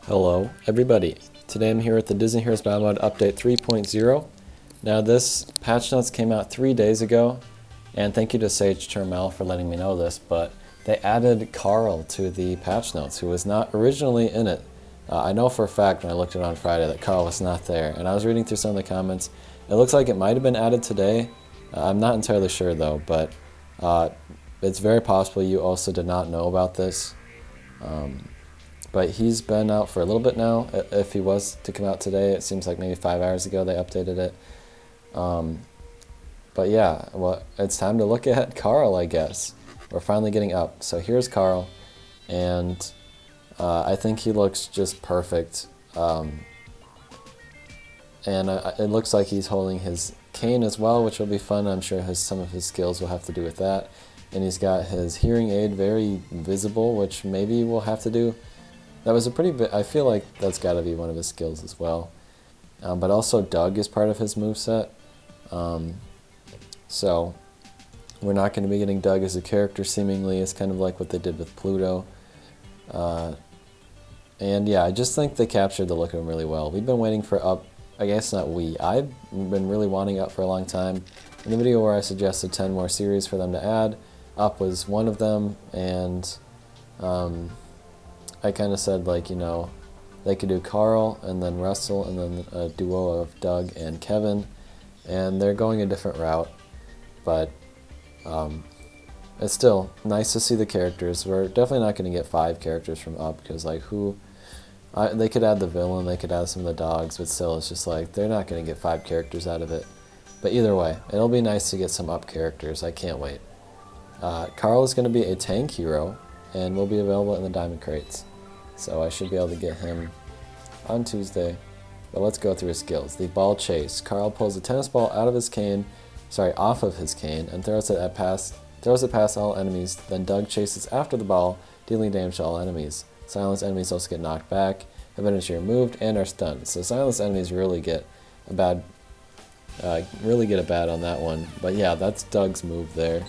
Hello, everybody. Today I'm here with the Disney Heroes Battle Mode Update 3.0. Now this patch notes came out 3 days ago, and thank you to Sage Termel for letting me know this, but they added Carl to the patch notes, who was not originally in it. I know for a fact when I looked at it on Friday that Carl was not there, and I was reading through some of the comments. It looks like it might have been added today. I'm not entirely sure though, but it's very possible you also did not know about this. But he's been out for a little bit now. If he was to come out today, it seems like maybe 5 hours ago they updated it. But yeah, well, it's time to look at Carl, I guess. We're finally getting up. So here's Carl, and I think he looks just perfect. And it looks like he's holding his cane as well, which will be fun. I'm sure some of his skills will have to do with that. And he's got his hearing aid very visible, which maybe we'll have to do. That was a pretty bit. I feel like that's got to be one of his skills as well. But also Doug is part of his moveset. So we're not going to be getting Doug as a character seemingly. It's kind of like what they did with Pluto. And yeah, I just think they captured the look of him really well. We've been waiting for Up. I guess not we. I've been really wanting Up for a long time. In the video where I suggested 10 more series for them to add, Up was one of them, and I kind of said, like, you know, they could do Carl and then Russell and then a duo of Doug and Kevin, and they're going a different route, but it's still nice to see the characters. We're definitely not going to get 5 characters from Up, because, like, they could add the villain, they could add some of the dogs, but still, it's just like, they're not going to get 5 characters out of it. But either way, it'll be nice to get some Up characters. I can't wait. Carl is going to be a tank hero, and will be available in the diamond crates. So I should be able to get him on Tuesday. But let's go through his skills. The ball chase. Carl pulls a tennis ball off of his cane, and throws it past all enemies. Then Doug chases after the ball, dealing damage to all enemies. Silenced enemies also get knocked back, have energy removed, and are stunned. So silenced enemies really get a bad on that one. But yeah, that's Doug's move there.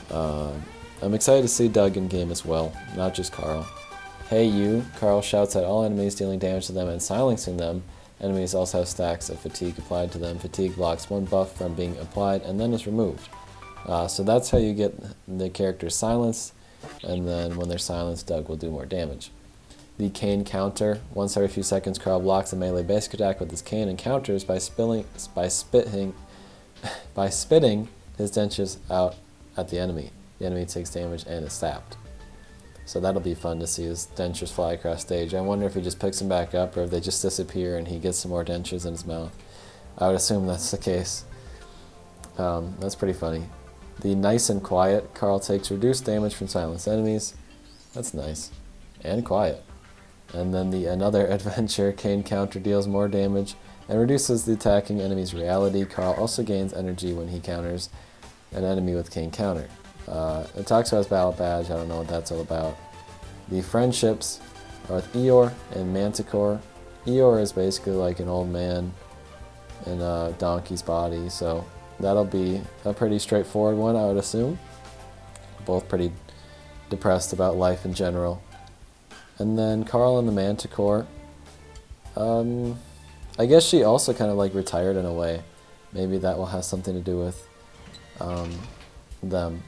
I'm excited to see Doug in game as well, not just Carl. Hey you, Carl shouts at all enemies, dealing damage to them and silencing them. Enemies also have stacks of fatigue applied to them. Fatigue blocks one buff from being applied and then is removed. So that's how you get the characters silenced, and then when they're silenced, Doug will do more damage. The cane counter. Once every few seconds, Carl blocks a melee basic attack with his cane and counters by spitting his dentures out at the enemy. The enemy takes damage and is stabbed. So that'll be fun to see his dentures fly across stage. I wonder if he just picks them back up, or if they just disappear and he gets some more dentures in his mouth. I would assume that's the case. That's pretty funny. The nice and quiet. Carl takes reduced damage from silenced enemies. That's nice. And quiet. And then the another adventure. Cane counter deals more damage and reduces the attacking enemy's reality. Carl also gains energy when he counters an enemy with cane counter. It talks about his battle badge. I don't know what that's all about. The friendships are with Eeyore and Manticore. Eeyore is basically like an old man in a donkey's body, so that'll be a pretty straightforward one, I would assume. Both pretty depressed about life in general. And then Carl and the Manticore. I guess she also kind of like retired in a way. Maybe that will have something to do with them.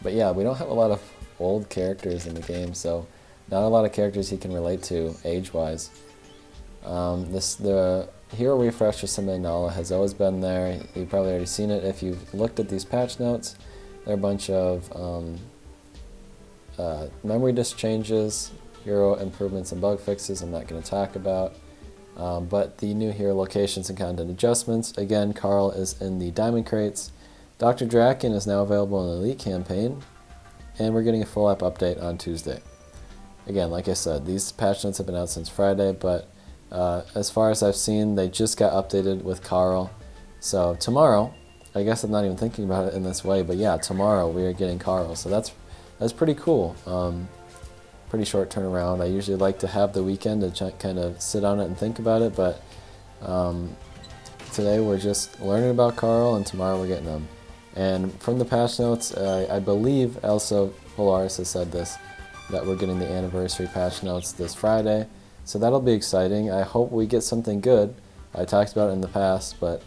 But yeah, we don't have a lot of old characters in the game, so not a lot of characters he can relate to age-wise. The hero refresh for Simba and Nala has always been there. You've probably already seen it if you've looked at these patch notes. There are a bunch of memory disk changes, hero improvements and bug fixes I'm not going to talk about. But the new hero locations and content adjustments. Again, Carl is in the diamond crates. Dr. Draken is now available in the Elite campaign, and we're getting a full app update on Tuesday. Again, like I said, these patch notes have been out since Friday, but as far as I've seen, they just got updated with Carl. So tomorrow, I guess I'm not even thinking about it in this way, but yeah, tomorrow we are getting Carl, so that's pretty cool. Pretty short turnaround. I usually like to have the weekend to kind of sit on it and think about it, but today we're just learning about Carl, and tomorrow we're getting him. And from the patch notes, I believe Elsa Polaris has said this, that we're getting the anniversary patch notes this Friday, So that'll be exciting. I hope we get something good. I talked about it in the past, but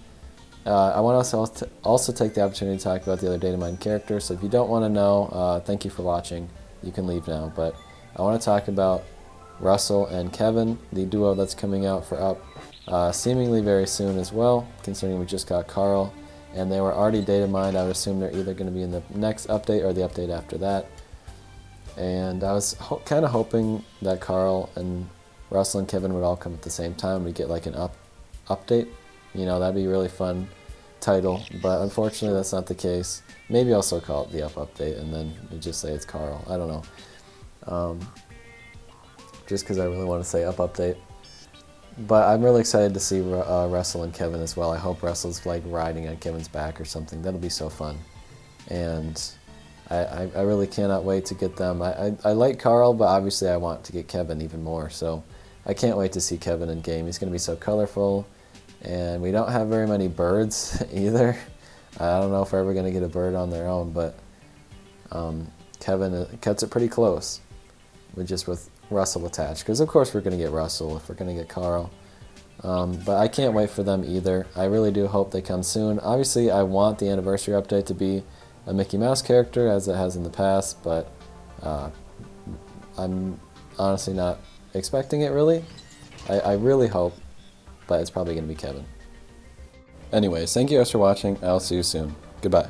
I want to also take the opportunity to talk about the other data mine characters. So if you don't want to know, thank you for watching. You can leave now. But I want to talk about Russell and Kevin, the duo that's coming out for Up seemingly very soon as well, considering we just got Carl. And they were already data mined. I would assume they're either going to be in the next update or the update after that. And I was kind of hoping that Carl and Russell and Kevin would all come at the same time. We'd get like an update. You know, that'd be a really fun title, but unfortunately that's not the case. Maybe I'll still call it the Up update and then you just say it's Carl. I don't know. Just because I really want to say Up update. But I'm really excited to see Russell and Kevin as well. I hope Russell's like riding on Kevin's back or something. That'll be so fun. And I really cannot wait to get them. I like Carl, but obviously I want to get Kevin even more. So I can't wait to see Kevin in game. He's going to be so colorful. And we don't have very many birds either. I don't know if we're ever going to get a bird on their own, but Kevin cuts it pretty close with Russell attached. Because of course we're going to get Russell if we're going to get Carl. But I can't wait for them either. I really do hope they come soon. Obviously I want the anniversary update to be a Mickey Mouse character as it has in the past, but I'm honestly not expecting it really. I really hope, but it's probably going to be Kevin. Anyways, thank you guys for watching. I'll see you soon. Goodbye.